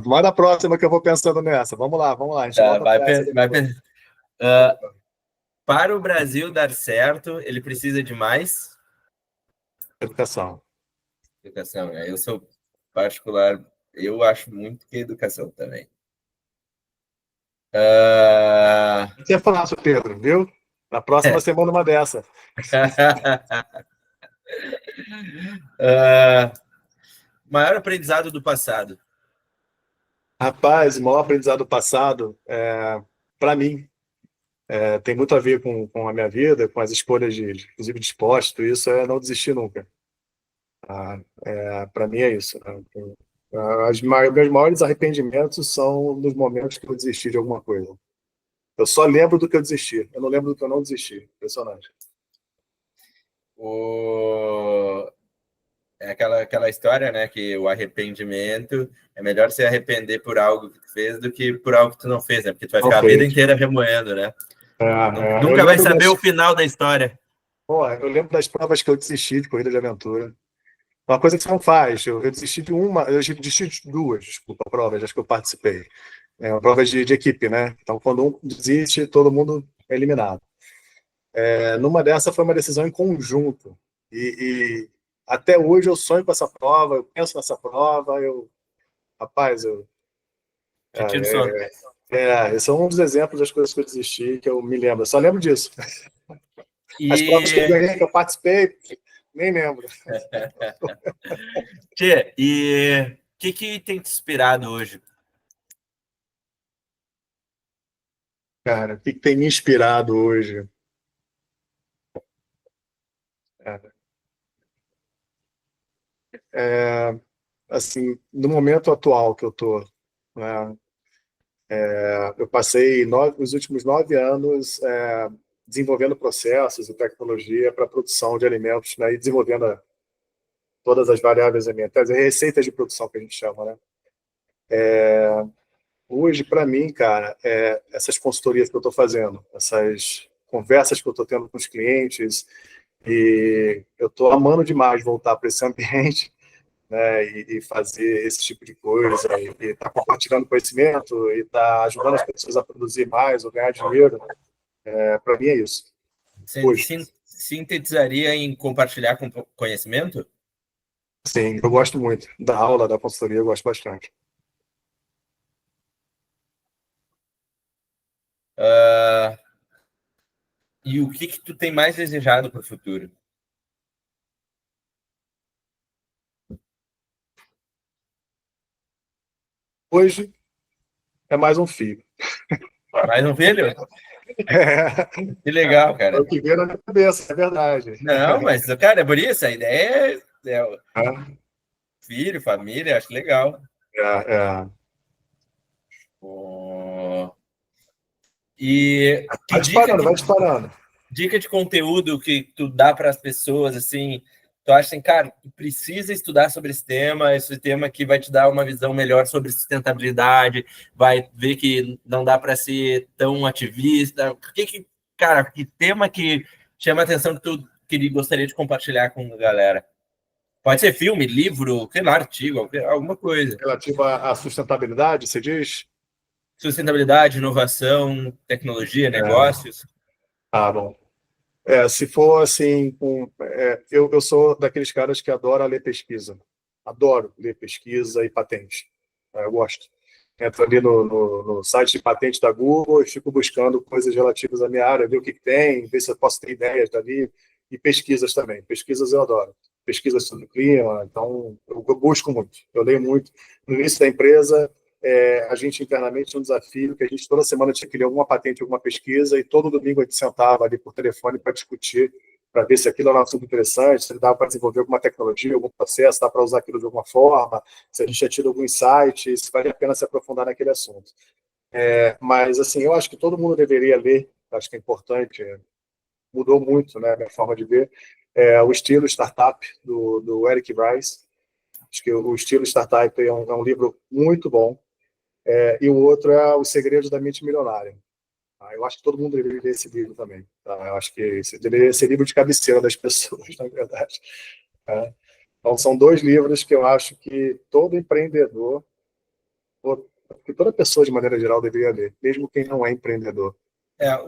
Manda a próxima que eu vou pensando nessa. Vamos lá. A gente Tá, volta vai, para essa vai, depois. para o Brasil dar certo, ele precisa de mais Educação. educação, né? Eu sou particular, eu acho muito que educação também. Você ia falar, seu Pedro, viu? Na próxima semana, uma dessa. Maior aprendizado do passado. Rapaz, o maior aprendizado do passado, para mim, tem muito a ver com a minha vida, com as escolhas, inclusive de esporte, tudo isso, é não desistir nunca. Para mim é isso. Né? Meus maiores arrependimentos são nos momentos que eu desisti de alguma coisa. Eu só lembro do que eu desisti. Eu não lembro do que eu não desisti. Impressionante. O... É aquela história, né? Que o arrependimento é melhor se arrepender por algo que tu fez do que por algo que tu não fez, né? Porque tu vai Mal ficar a vida feito. inteira remoendo, né? Eu Nunca vai lembro saber o final da história. eu lembro das provas que eu desisti de corrida de aventura. Uma coisa que você não faz. Eu desisti de uma, eu desisti de duas, desculpa, provas, acho que eu participei. Uma prova de equipe, né? Então, quando um desiste, todo mundo é eliminado. Numa dessa foi uma decisão em conjunto. E até hoje eu sonho com essa prova, eu penso nessa prova, rapaz, Te tiro sono. esses são um dos exemplos das coisas que eu desisti, que eu me lembro. Eu só lembro disso. As provas que eu E, ganhei, que eu participei, nem lembro. e o que tem te inspirado hoje? Cara, o que tem me inspirado hoje? É, assim, no momento atual que eu tô, né, eu passei os últimos 9 anos desenvolvendo processos e tecnologia para produção de alimentos, né, e desenvolvendo todas as variáveis alimentares, as receitas de produção que a gente chama, né? Hoje, para mim, cara, essas consultorias que eu estou fazendo, essas conversas que eu estou tendo com os clientes, e eu estou amando demais voltar para esse ambiente, né, e fazer esse tipo de coisa, e estar compartilhando conhecimento, e estar ajudando as pessoas a produzir mais ou ganhar dinheiro. Para mim é isso. Você Hoje, sintetizaria em compartilhar com conhecimento? sim, eu gosto muito da aula, da consultoria, eu gosto bastante. Uh, e o que tu tem mais desejado para o futuro? Hoje é mais um filho. Mais um filho? É, Que legal, é o cara. que veio na minha cabeça, é verdade. Não, mas, cara, é por isso, a ideia é É, filho, família, acho legal. é. Oh. E que Vai disparando, vai disparando. dica de conteúdo que tu dá para as pessoas, assim, tu acha assim, cara, tu precisa estudar sobre esse tema que vai te dar uma visão melhor sobre sustentabilidade, vai ver que não dá para ser tão ativista. Cara, que tema que chama a atenção que tu gostaria de compartilhar com a galera? Pode ser filme, livro, sei lá, artigo, alguma coisa. Relativa à sustentabilidade, você diz? Sustentabilidade, inovação, tecnologia, É. negócios. Ah, bom. Se for assim, eu sou daqueles caras que adora ler pesquisa. Adoro ler pesquisa e patente. Eu gosto. Entro ali no site de patente da Google e fico buscando coisas relativas à minha área, ver o que tem, ver se eu posso ter ideias dali. E pesquisas também. Pesquisas eu adoro. Pesquisas sobre o clima, então eu busco muito, eu leio muito. No início da empresa, a gente internamente tinha um desafio que a gente toda semana tinha que ler alguma patente, alguma pesquisa, e todo domingo a gente sentava ali por telefone para discutir, para ver se aquilo era um assunto interessante, se dava para desenvolver alguma tecnologia, algum processo, dá para usar aquilo de alguma forma, se a gente tinha tido algum insight, se vale a pena se aprofundar naquele assunto. Mas, assim, eu acho que todo mundo deveria ler, acho que é importante, mudou muito, né, a minha forma de ver, o estilo startup do Eric Rice. Acho que o estilo startup é um livro muito bom. E o outro é Os Segredos da Mente Milionária. Eu acho que todo mundo deveria ler esse livro também. Tá? Eu acho que esse deveria ser livro de cabeceira das pessoas, na verdade. Tá? Então, são 2 livros que eu acho que todo empreendedor, que toda pessoa, de maneira geral, deveria ler, mesmo quem não é empreendedor.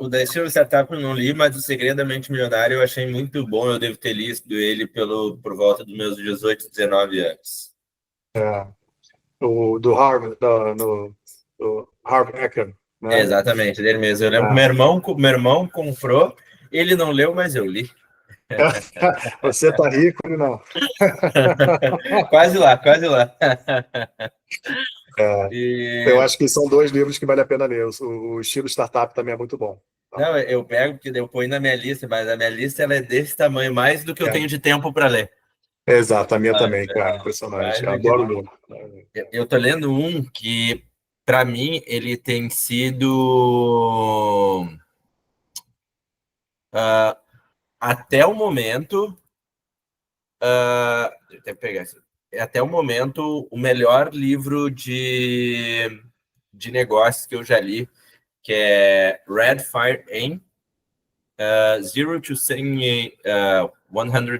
O da Estilo Startup eu não li, mas o Segredo da Mente Milionária eu achei muito bom. Eu devo ter lido ele por volta dos meus 18, 19 anos. O do Harvard, do Harvard Hacker, né? Exatamente, dele mesmo. Eu lembro que meu irmão comprou, ele não leu, mas eu li. Você tá rico, ele não. Quase lá, quase lá. É, eu E... acho que são 2 livros que vale a pena ler. O estilo startup também é muito bom. Tá? Não, eu pego porque eu ponho na minha lista, mas a minha lista ela é desse tamanho, mais do que eu tenho de tempo para ler. Exato, a minha Mas, também, cara. Impressionante. mais Eu do que... adoro ler. Eu tô lendo um que, para mim, ele tem sido até o momento, deixa eu pegar isso. Até o momento, o melhor livro de negócios que eu já li, que é Red Fire Aim, Zero to 100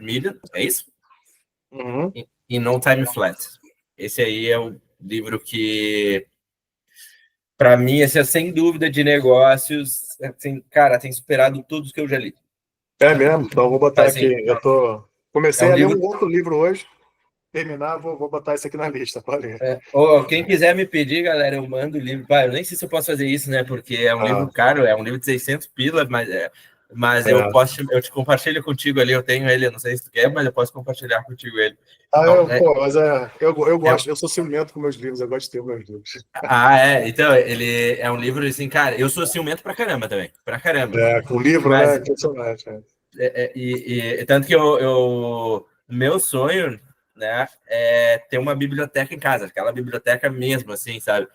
Million, é isso? Uhum. In No Time Flat. Esse aí é o livro que, para mim, esse é sem dúvida de negócios, assim, cara, tem superado todos que eu já li. É mesmo? Então vou botar aqui. Assim, é Comecei um a ler livro. um outro livro hoje. Terminar, vou botar isso aqui na lista. Pode ler. Quem quiser me pedir, galera, eu mando o livro. Pá, eu nem sei se eu posso fazer isso, né? Porque é um livro Ah, caro, é um livro de 600 pila, mas é. eu te compartilho contigo ali. Eu tenho ele, eu não sei se tu quer, mas eu posso compartilhar contigo ele. Ah, Então, mas eu é, gosto, eu sou ciumento com meus livros, eu gosto de ter meus livros. então, ele é um livro assim, cara. Eu sou ciumento pra caramba também, pra caramba. Com livro, Mas, né? Impressionante. tanto que meu sonho, né, é ter uma biblioteca em casa, aquela biblioteca mesmo, assim, sabe?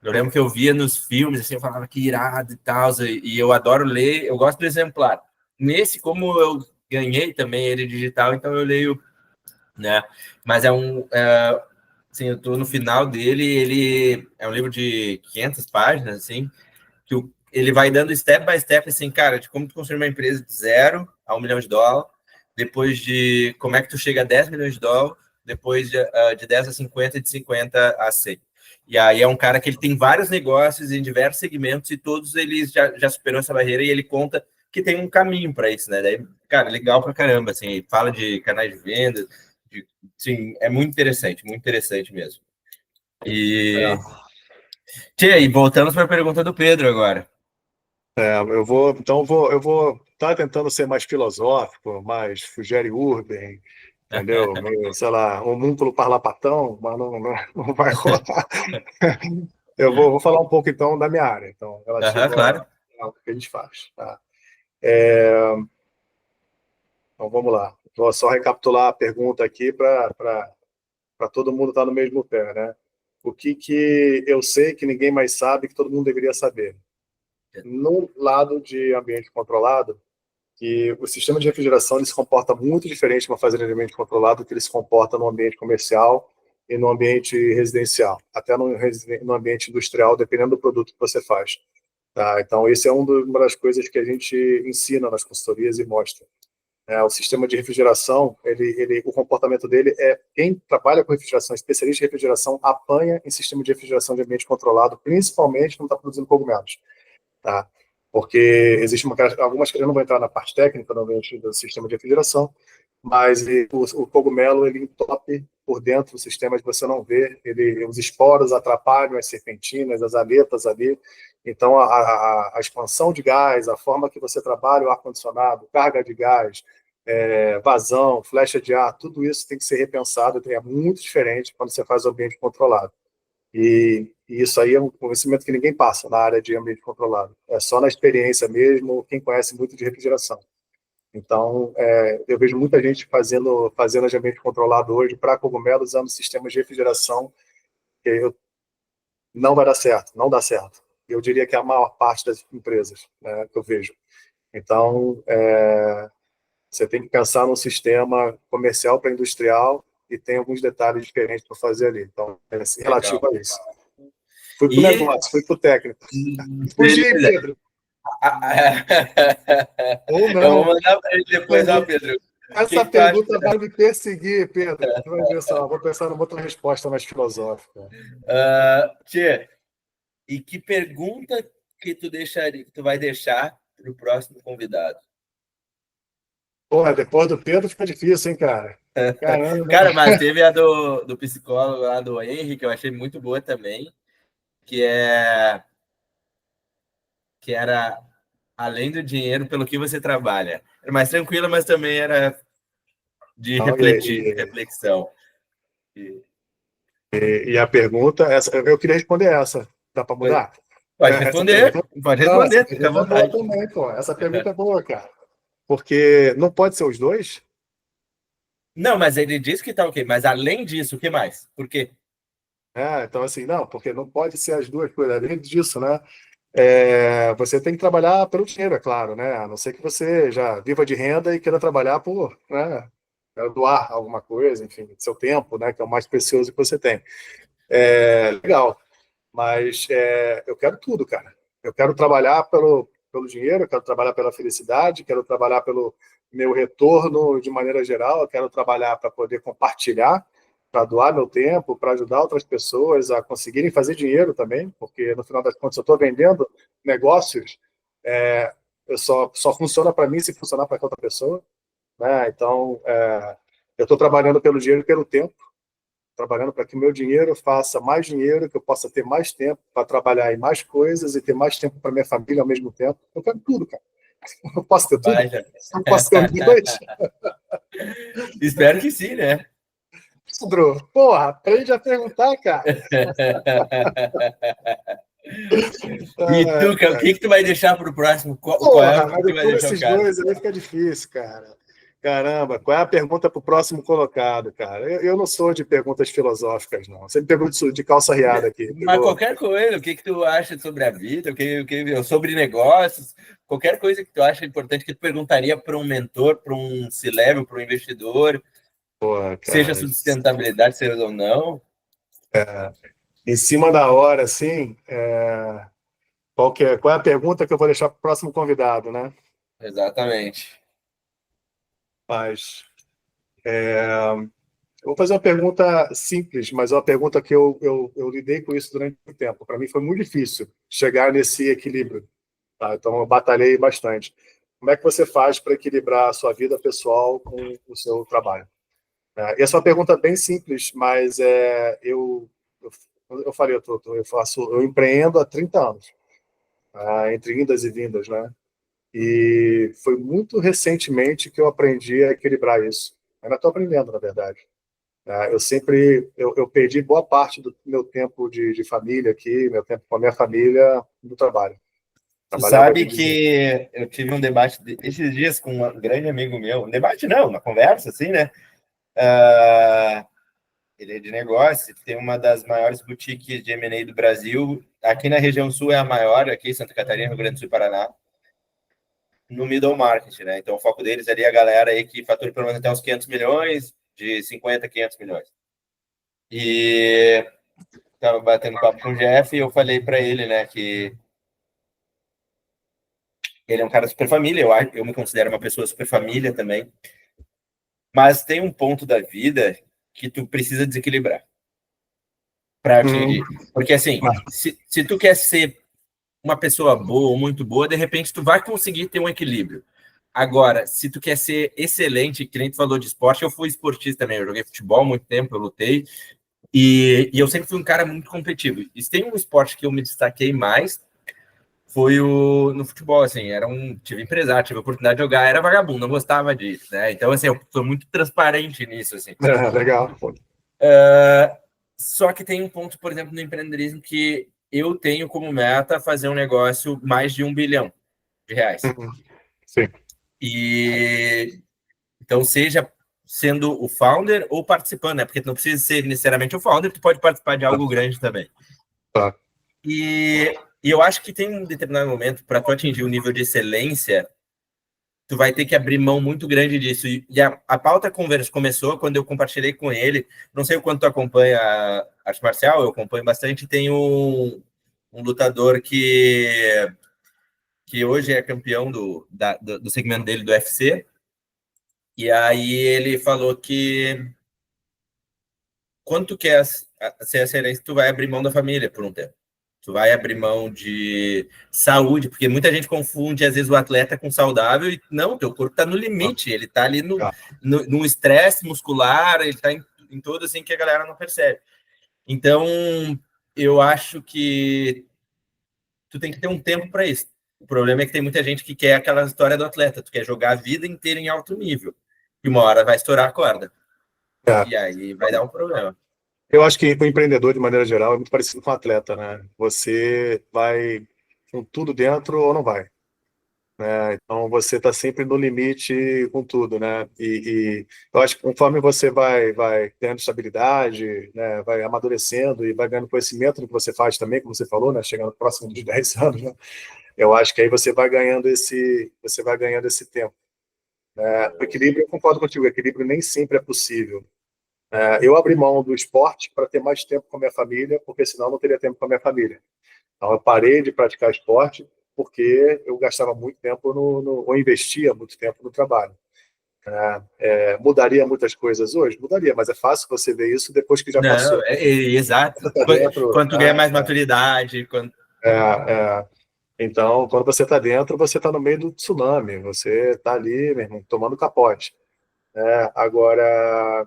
Eu lembro que eu via nos filmes, assim, eu falava que irado e tal, e eu adoro ler, eu gosto do exemplar. Nesse, como eu ganhei também ele digital, então eu leio, né? Mas assim, eu tô no final dele, ele é um livro de 500 páginas, assim, que ele vai dando step by step, assim, cara, de como tu construir uma empresa de 0 a US$ 1 milhão, depois de como é que tu chega a US$ 10 milhões, depois de 10 a 50 e de 50 a 100. E aí é um cara que ele tem vários negócios em diversos segmentos e todos eles já superou essa barreira, e ele conta que tem um caminho para isso, né? Daí, cara, legal pra caramba, assim, fala de canais de venda, sim, é muito interessante mesmo. E, tia, e voltamos para a pergunta do Pedro agora. Eu vou estar tentando ser mais filosófico, mais Fugere Urben, entendeu? Meio, sei lá, homúnculo parlapatão, mas não vai rolar. Eu vou falar um pouco, então, da minha área, então, relativo Claro. ao que a gente faz. Tá? Então, vamos lá. Vou só recapitular a pergunta aqui para todo mundo estar no mesmo pé, né? O que eu sei que ninguém mais sabe, que todo mundo deveria saber? No lado de ambiente controlado, que o sistema de refrigeração ele se comporta muito diferente de uma fazenda de ambiente controlado do que ele se comporta no ambiente comercial e no ambiente residencial, até no ambiente industrial, dependendo do produto que você faz. Tá? Então, esse é uma das coisas que a gente ensina nas consultorias e mostra. O sistema de refrigeração, o comportamento dele quem trabalha com refrigeração, especialista em refrigeração, apanha em sistema de refrigeração de ambiente controlado, principalmente quando está produzindo cogumelos. Tá? Porque existe algumas que eu não vou entrar na parte técnica no ambiente do sistema de refrigeração, mas o cogumelo ele entope por dentro do sistema que você não vê, os esporos atrapalham as serpentinas, as aletas ali, então a expansão de gás, a forma que você trabalha o ar-condicionado, carga de gás, vazão, flecha de ar, tudo isso tem que ser repensado, é muito diferente quando você faz o ambiente controlado. E isso aí é um conhecimento que ninguém passa na área de ambiente controlado. É só na experiência mesmo, quem conhece muito de refrigeração. Então, eu vejo muita gente fazendo de ambiente controlado hoje para cogumelo usando sistemas de refrigeração que não vai dar certo, não dá certo. Eu diria que é a maior parte das empresas, né, que eu vejo. Então, você tem que pensar num sistema comercial para industrial e tem alguns detalhes diferentes para fazer ali. Então, relativo a isso. Fui para o negócio, fui para o técnico. Fugi, Pedro. Ou não. Eu vou mandar para ele depois, Pedro. Essa pergunta vai me perseguir, Pedro. Tu vai ver só, vou pensar numa outra resposta mais filosófica. Tia, e que pergunta que tu vai deixar para o próximo convidado? Porra, depois do Pedro fica difícil, hein, cara? Caramba. Cara, mas teve a do psicólogo lá do Henry, que eu achei muito boa também, que era além do dinheiro, pelo que você trabalha. Era mais tranquila, mas também era de reflexão. E a pergunta, eu queria responder essa. Dá para mudar? Pode responder, fica à vontade. Também, pô. Essa pergunta é boa, cara. Porque não pode ser os dois? Não, mas ele disse que tá ok. Mas além disso, o que mais? Por quê? Então, assim, não, porque não pode ser as duas coisas. Além disso, né? Você tem que trabalhar pelo dinheiro, é claro, né? A não ser que você já viva de renda e queira trabalhar por, né? Doar alguma coisa, enfim, seu tempo, né? Que é o mais precioso que você tem. Legal, mas eu quero tudo, cara. Eu quero trabalhar pelo dinheiro, eu quero trabalhar pela felicidade, quero trabalhar pelo meu retorno de maneira geral, eu quero trabalhar para poder compartilhar, para doar meu tempo, para ajudar outras pessoas a conseguirem fazer dinheiro também, porque no final das contas eu estou vendendo negócios, eu só funciona para mim se funcionar para outra pessoa, né? Então, eu estou trabalhando pelo dinheiro e pelo tempo, trabalhando para que o meu dinheiro faça mais dinheiro, que eu possa ter mais tempo para trabalhar em mais coisas e ter mais tempo para minha família ao mesmo tempo. Eu quero tudo, cara. Eu posso ter tudo? Eu posso ter os dois? Espero que sim, né? Pedro, porra, aprende a perguntar, cara. E tu, o que tu vai deixar para o próximo? Porra, mas depois esses dois aí fica difícil, cara. Caramba, qual é a pergunta para o próximo colocado, cara? Eu não sou de perguntas filosóficas, não. Você me pegou de calça riada aqui. Mas qualquer coisa, o que que tu acha sobre a vida, sobre negócios, qualquer coisa que tu acha importante que tu perguntaria para um mentor, para um C-level, para um investidor, Pô, seja cara, sustentabilidade, seja ou não. em cima da hora, assim, qual é a pergunta que eu vou deixar para o próximo convidado, né? Exatamente. Mas eu vou fazer uma pergunta simples, mas é uma pergunta que eu lidei com isso durante muito tempo. Para mim foi muito difícil chegar nesse equilíbrio, tá? Então eu batalhei bastante. Como é que você faz para equilibrar a sua vida pessoal com o seu trabalho? E essa é uma pergunta bem simples, mas eu falei, eu empreendo há 30 anos, entre indas e vindas, né? E foi muito recentemente que eu aprendi a equilibrar isso. Ainda estou aprendendo, na verdade. Eu perdi boa parte do meu tempo de família aqui, meu tempo com a minha família, no trabalho. Tu Trabalhava sabe de. que eu tive um debate esses dias com um grande amigo meu, um debate não, uma conversa assim, né? Ele é de negócio, tem uma das maiores boutiques de M&A do Brasil. Aqui na região sul é a maior, aqui em Santa Catarina, Rio Grande do Sul e Paraná, no middle market, né? Então o foco deles ali é a galera aí que fatura pelo menos até uns 500 milhões, de 50 a 500 milhões. E tava batendo papo com o Jeff e eu falei para ele, né, que ele é um cara super família, eu me considero uma pessoa super família também, mas tem um ponto da vida que tu precisa desequilibrar para Hum, atingir. Porque assim, se tu quer ser uma pessoa boa ou muito boa, de repente tu vai conseguir ter um equilíbrio. Agora, se tu quer ser excelente, que nem tu falou de esporte, eu fui esportista também, eu joguei futebol há muito tempo, eu lutei, e eu sempre fui um cara muito competitivo. E se tem um esporte que eu me destaquei mais, foi no futebol, assim, tive empresário, tive oportunidade de jogar, era vagabundo, não gostava disso, né? Então, assim, eu sou muito transparente nisso, assim. legal. Só que tem um ponto, por exemplo, no empreendedorismo que eu tenho como meta fazer um negócio mais de 1 bilhão de reais. Sim. E então, seja sendo o founder ou participando, né? Porque tu não precisa ser necessariamente o founder, tu pode participar de algo grande também. Tá. E eu acho que tem um determinado momento para tu atingir um nível de excelência, tu vai ter que abrir mão muito grande disso. E a pauta conversa começou quando eu compartilhei com ele. Não sei o quanto tu acompanha a arte marcial, eu acompanho bastante. Tem um lutador que hoje é campeão do segmento dele do UFC. E aí ele falou que quando tu quer ser excelência, tu vai abrir mão da família por um tempo. Tu vai abrir mão de saúde, porque muita gente confunde, às vezes, o atleta com saudável, e não, teu corpo está no limite, ele está ali no estresse muscular, ele está em todo assim que a galera não percebe. Então, eu acho que tu tem que ter um tempo para isso. O problema é que tem muita gente que quer aquela história do atleta, tu quer jogar a vida inteira em alto nível, e uma hora vai estourar a corda, É. e aí vai dar um problema. Eu acho que o empreendedor, de maneira geral, é muito parecido com o atleta, né? Você vai com tudo dentro ou não vai, né? Então você está sempre no limite com tudo, né? E eu acho que conforme você vai tendo estabilidade, né? Vai amadurecendo e vai ganhando conhecimento do que você faz também, como você falou, né? Chegando próximo dos 10 anos, né? Eu acho que aí você vai ganhando esse tempo. O equilíbrio, eu concordo contigo, o equilíbrio nem sempre é possível. Eu abri mão do esporte para ter mais tempo com a minha família, porque senão eu não teria tempo com a minha família. Então, eu parei de praticar esporte porque eu gastava muito tempo ou investia muito tempo no trabalho. Mudaria muitas coisas hoje? Mudaria, mas é fácil você ver isso depois que já Não, passou. exato. Você está dentro. Quanto ganha mais maturidade, quando... É, é. Então, quando você está dentro, você está no meio do tsunami. Você está ali, meu irmão, tomando capote. Agora,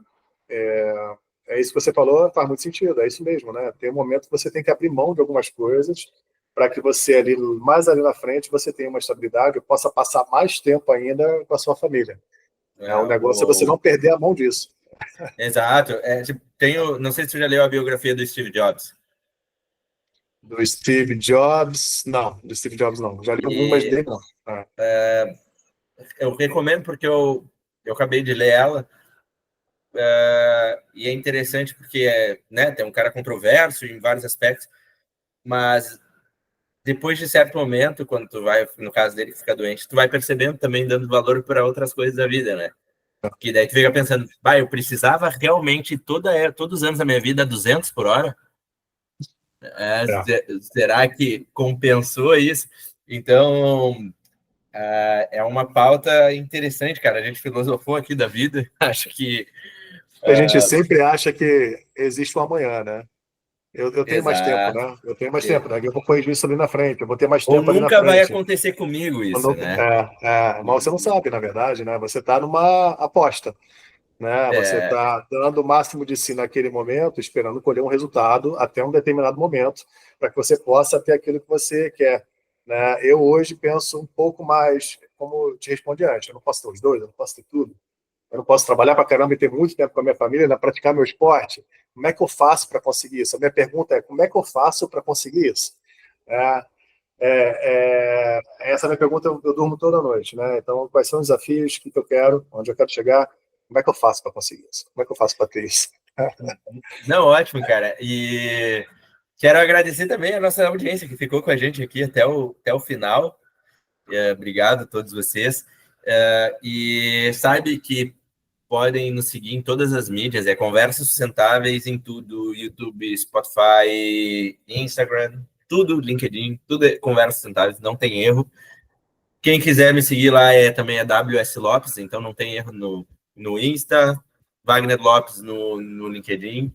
é isso que você falou, faz muito sentido, é isso mesmo, né? Tem um momento que você tem que abrir mão de algumas coisas para que você mais ali na frente, você tenha uma estabilidade e possa passar mais tempo ainda com a sua família. O negócio é você não perder a mão disso. Exato. Tipo, não sei se você já leu a biografia do Steve Jobs. Do Steve Jobs, não, do Steve Jobs não. Já li algumas E dele, não. eu recomendo porque eu acabei de ler ela, e é interessante porque né, tem um cara controverso em vários aspectos, mas depois de certo momento, quando tu vai, no caso dele que fica doente, tu vai percebendo também, dando valor para outras coisas da vida, né? Que daí tu fica pensando, eu precisava realmente todos os anos da minha vida a 200 por hora? Será que compensou isso? Então, é uma pauta interessante, cara. A gente filosofou aqui da vida. Acho que... A gente sempre acha que existe um amanhã, né? Eu tenho mais tempo, Exato. né? Eu tenho mais tempo, né? Eu vou corrigir isso ali na frente, eu vou ter mais Ou tempo ali na nunca vai frente. acontecer comigo isso, né? Mas você não sabe, na verdade, né? Você está numa aposta, né? Você está dando o máximo de si naquele momento, esperando colher um resultado até um determinado momento, para que você possa ter aquilo que você quer, né? Eu hoje penso um pouco mais, como eu te respondi antes, eu não posso ter os dois, eu não posso ter tudo. Eu não posso trabalhar para caramba e ter muito tempo com a minha família, né, praticar meu esporte. Como é que eu faço para conseguir isso? A minha pergunta é: como é que eu faço para conseguir isso? É, essa é a minha pergunta, eu durmo toda noite, né? Então, quais são os desafios que eu quero, onde eu quero chegar? Como é que eu faço para conseguir isso? Como é que eu faço para ter isso? Não, ótimo, cara. E quero agradecer também a nossa audiência que ficou com a gente aqui até o final. Obrigado a todos vocês. E sabe que podem nos seguir em todas as mídias, Conversas Sustentáveis em tudo, YouTube, Spotify, Instagram, tudo, LinkedIn, tudo é Conversas Sustentáveis, não tem erro. Quem quiser me seguir lá também é WS Lopes, então não tem erro no Insta, Wagner Lopes no LinkedIn.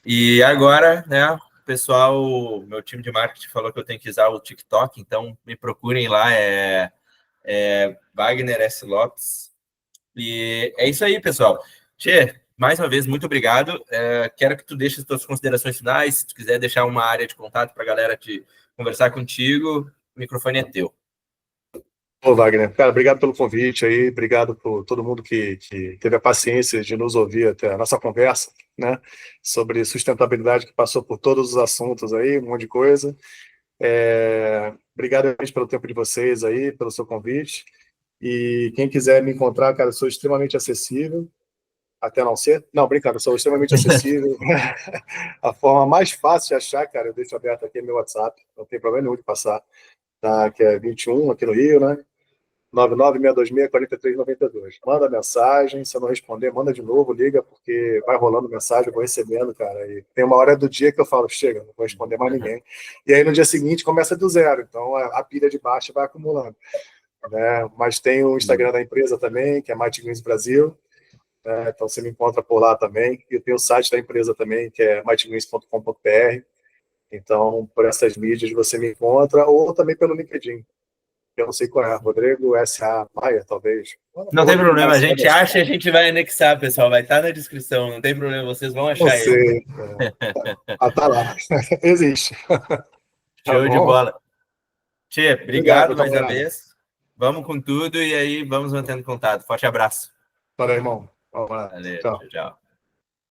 E agora, né, o pessoal, meu time de marketing falou que eu tenho que usar o TikTok, então me procurem lá, Wagner S. Lopes. E é isso aí, pessoal. Tchê, mais uma vez, muito obrigado. Quero que tu deixe as tuas considerações finais. Se tu quiser deixar uma área de contato para a galera te conversar contigo, o microfone é teu. Ô, Wagner, cara, obrigado pelo convite aí, obrigado por todo mundo que teve a paciência de nos ouvir até a nossa conversa, né, sobre sustentabilidade, que passou por todos os assuntos aí, um monte de coisa. Obrigado pelo tempo de vocês aí, pelo seu convite. E quem quiser me encontrar, cara, eu sou extremamente acessível, até não ser. Não, brincadeira, eu sou extremamente acessível. A forma mais fácil de achar, cara, eu deixo aberto aqui meu WhatsApp, não tem problema nenhum de passar, tá? Que é 21, aqui no Rio, né? 99626-4392. Manda mensagem, se eu não responder, manda de novo, liga, porque vai rolando mensagem, eu vou recebendo, cara. E tem uma hora do dia que eu falo, chega, não vou responder mais ninguém. E aí no dia seguinte começa do zero, então a pilha de baixo vai acumulando. Né? Mas tem o Instagram da empresa também, que é Mighty Greens Brasil, né? Então você me encontra por lá também. E eu tenho o site da empresa também, que é mightgreens.com.br. Então, por essas mídias você me encontra, ou também pelo LinkedIn. Eu não sei qual é, Rodrigo S.A. Maia, talvez. Não tem Rodrigo problema, Maia, a gente acha e a gente vai anexar, pessoal. Vai estar na descrição, não tem problema, vocês vão não achar ele. sei. Tá lá. Existe. Tá Show de bom? bola. Tchê, Obrigado, obrigado meu mais uma camarada. vez. Vamos com tudo e aí vamos mantendo contato. Forte abraço. Valeu, irmão. Vamos lá. Valeu, Tchau. tchau, tchau.